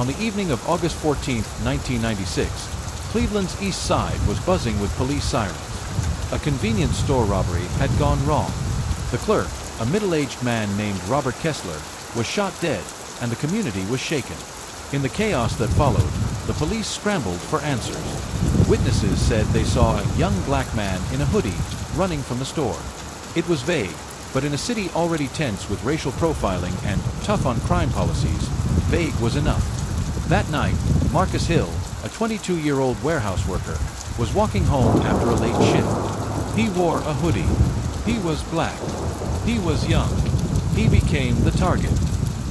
On the evening of August 14, 1996, Cleveland's East Side was buzzing with police sirens. A convenience store robbery had gone wrong. The clerk, a middle-aged man named Robert Kessler, was shot dead, and the community was shaken. In the chaos that followed, the police scrambled for answers. Witnesses said they saw a young black man in a hoodie running from the store. It was vague, but in a city already tense with racial profiling and tough on crime policies, vague was enough. That night, Marcus Hill, a 22-year-old warehouse worker, was walking home after a late shift. He wore a hoodie. He was black. He was young. He became the target.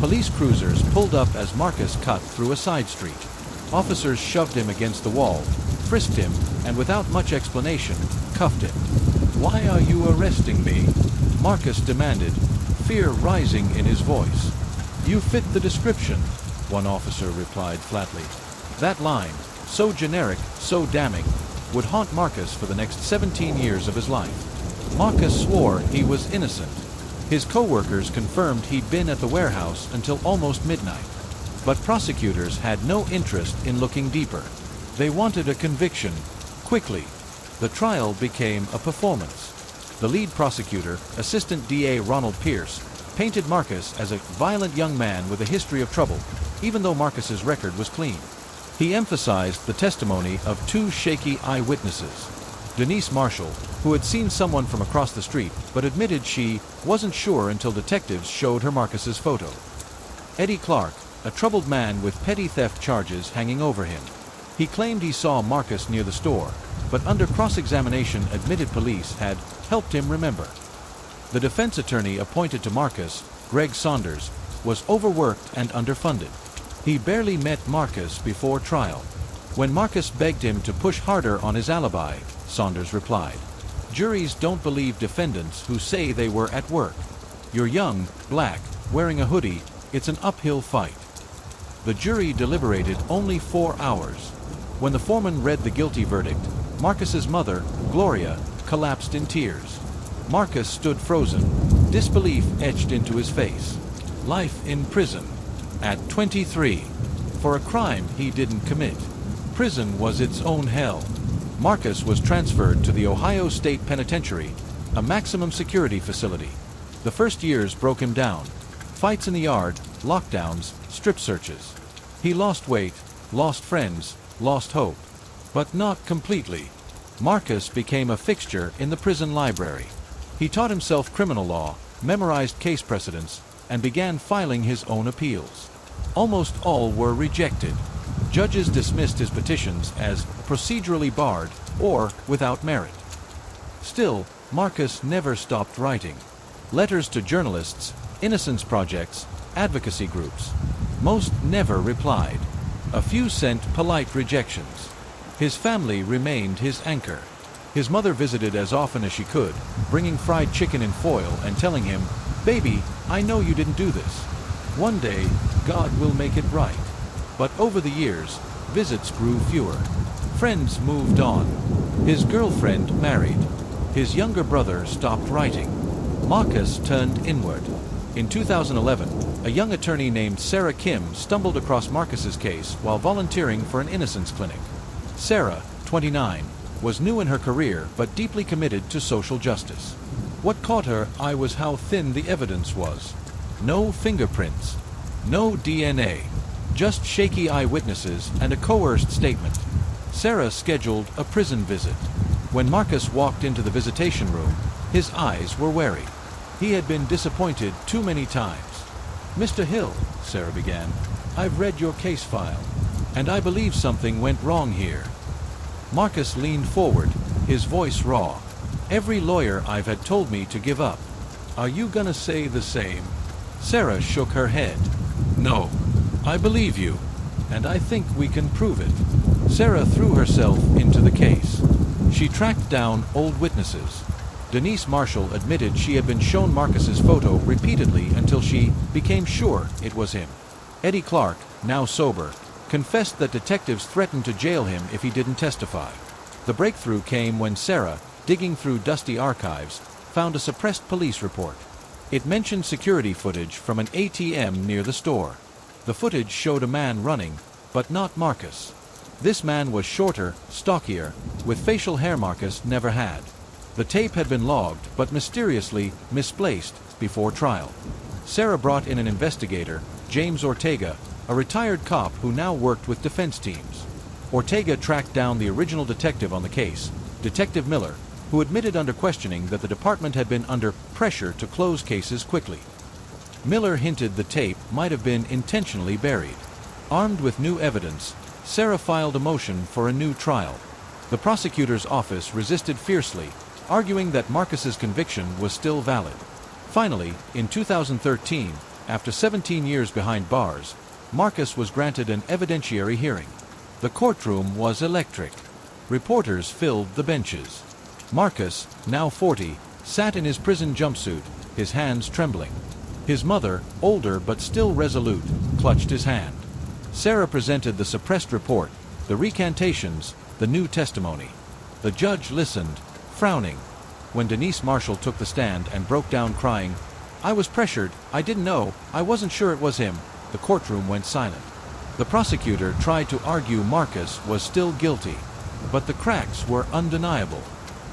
Police cruisers pulled up as Marcus cut through a side street. Officers shoved him against the wall, frisked him, and without much explanation, cuffed him. "Why are you arresting me?" Marcus demanded, fear rising in his voice. "You fit the description," one officer replied flatly. That line, so generic, so damning, would haunt Marcus for the next 17 years of his life. Marcus swore he was innocent. His co-workers confirmed he'd been at the warehouse until almost midnight. But prosecutors had no interest in looking deeper. They wanted a conviction, quickly. The trial became a performance. The lead prosecutor, Assistant DA Ronald Pierce, painted Marcus as a violent young man with a history of trouble, even though Marcus's record was clean. He emphasized the testimony of two shaky eyewitnesses. Denise Marshall, who had seen someone from across the street, but admitted she wasn't sure until detectives showed her Marcus's photo. Eddie Clark, a troubled man with petty theft charges hanging over him. He claimed he saw Marcus near the store, but under cross-examination admitted police had helped him remember. The defense attorney appointed to Marcus, Greg Saunders, was overworked and underfunded. He barely met Marcus before trial. When Marcus begged him to push harder on his alibi, Saunders replied, "Juries don't believe defendants who say they were at work. You're young, black, wearing a hoodie, it's an uphill fight." The jury deliberated only 4 hours. When the foreman read the guilty verdict, Marcus's mother, Gloria, collapsed in tears. Marcus stood frozen, disbelief etched into his face. Life in prison. At 23. For a crime he didn't commit. Prison was its own hell. Marcus was transferred to the Ohio State Penitentiary, a maximum security facility. The first years broke him down. Fights in the yard, lockdowns, strip searches. He lost weight, lost friends, lost hope. But not completely. Marcus became a fixture in the prison library. He taught himself criminal law, memorized case precedents, and began filing his own appeals. Almost all were rejected. Judges dismissed his petitions as procedurally barred or without merit. Still, Marcus never stopped writing. Letters to journalists, innocence projects, advocacy groups. Most never replied. A few sent polite rejections. His family remained his anchor. His mother visited as often as she could, bringing fried chicken in foil and telling him, "Baby, I know you didn't do this. One day, God will make it right." But over the years, visits grew fewer. Friends moved on. His girlfriend married. His younger brother stopped writing. Marcus turned inward. In 2011, a young attorney named Sarah Kim stumbled across Marcus's case while volunteering for an innocence clinic. Sarah, 29, was new in her career but deeply committed to social justice. What caught her eye was how thin the evidence was. No fingerprints, no DNA, just shaky eyewitnesses and a coerced statement. Sarah scheduled a prison visit. When Marcus walked into the visitation room, his eyes were wary. He had been disappointed too many times. "Mr. Hill," Sarah began, "I've read your case file, and I believe something went wrong here." Marcus leaned forward, his voice raw. "Every lawyer I've had told me to give up. Are you gonna say the same?" Sarah shook her head. "No, I believe you, and I think we can prove it." Sarah threw herself into the case. She tracked down old witnesses. Denise Marshall admitted she had been shown Marcus's photo repeatedly until she became sure it was him. Eddie Clark, now sober, confessed that detectives threatened to jail him if he didn't testify. The breakthrough came when Sarah, digging through dusty archives, found a suppressed police report. It mentioned security footage from an ATM near the store. The footage showed a man running, but not Marcus. This man was shorter, stockier, with facial hair Marcus never had. The tape had been logged, but mysteriously misplaced before trial. Sarah brought in an investigator, James Ortega, a retired cop who now worked with defense teams. Ortega tracked down the original detective on the case, Detective Miller, who admitted under questioning that the department had been under pressure to close cases quickly. Miller hinted the tape might have been intentionally buried. Armed with new evidence, Sarah filed a motion for a new trial. The prosecutor's office resisted fiercely, arguing that Marcus's conviction was still valid. Finally, in 2013, after 17 years behind bars, Marcus was granted an evidentiary hearing. The courtroom was electric. Reporters filled the benches. Marcus, now 40, sat in his prison jumpsuit, his hands trembling. His mother, older but still resolute, clutched his hand. Sarah presented the suppressed report, the recantations, the new testimony. The judge listened, frowning. When Denise Marshall took the stand and broke down crying, "I was pressured, I didn't know, I wasn't sure it was him," the courtroom went silent. The prosecutor tried to argue Marcus was still guilty, but the cracks were undeniable.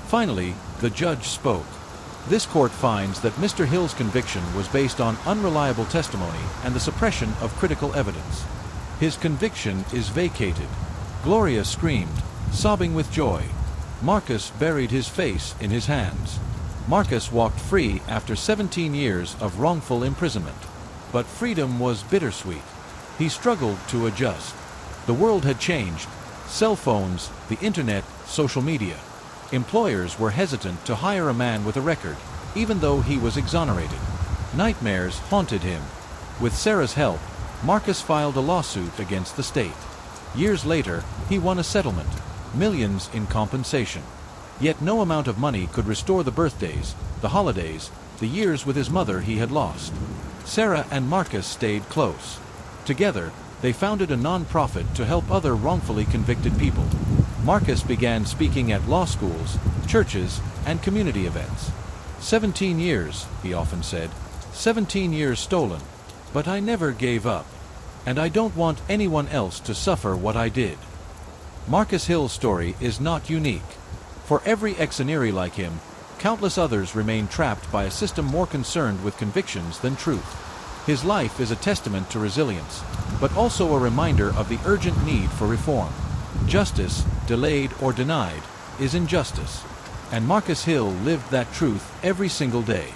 Finally, the judge spoke. "This court finds that Mr. Hill's conviction was based on unreliable testimony and the suppression of critical evidence. His conviction is vacated." Gloria screamed, sobbing with joy. Marcus buried his face in his hands. Marcus walked free after 17 years of wrongful imprisonment. But freedom was bittersweet. He struggled to adjust. The world had changed. Cell phones, the internet, social media. Employers were hesitant to hire a man with a record, even though he was exonerated. Nightmares haunted him. With Sarah's help, Marcus filed a lawsuit against the state. Years later, he won a settlement, millions in compensation. Yet no amount of money could restore the birthdays, the holidays, the years with his mother he had lost. Sarah and Marcus stayed close. Together, they founded a non-profit to help other wrongfully convicted people. Marcus began speaking at law schools, churches, and community events. 17 years, he often said, 17 years stolen, but I never gave up. And I don't want anyone else to suffer what I did. Marcus Hill's story is not unique. For every ex-Aneri like him, countless others remain trapped by a system more concerned with convictions than truth. His life is a testament to resilience, but also a reminder of the urgent need for reform. Justice, delayed or denied, is injustice. And Marcus Hill lived that truth every single day.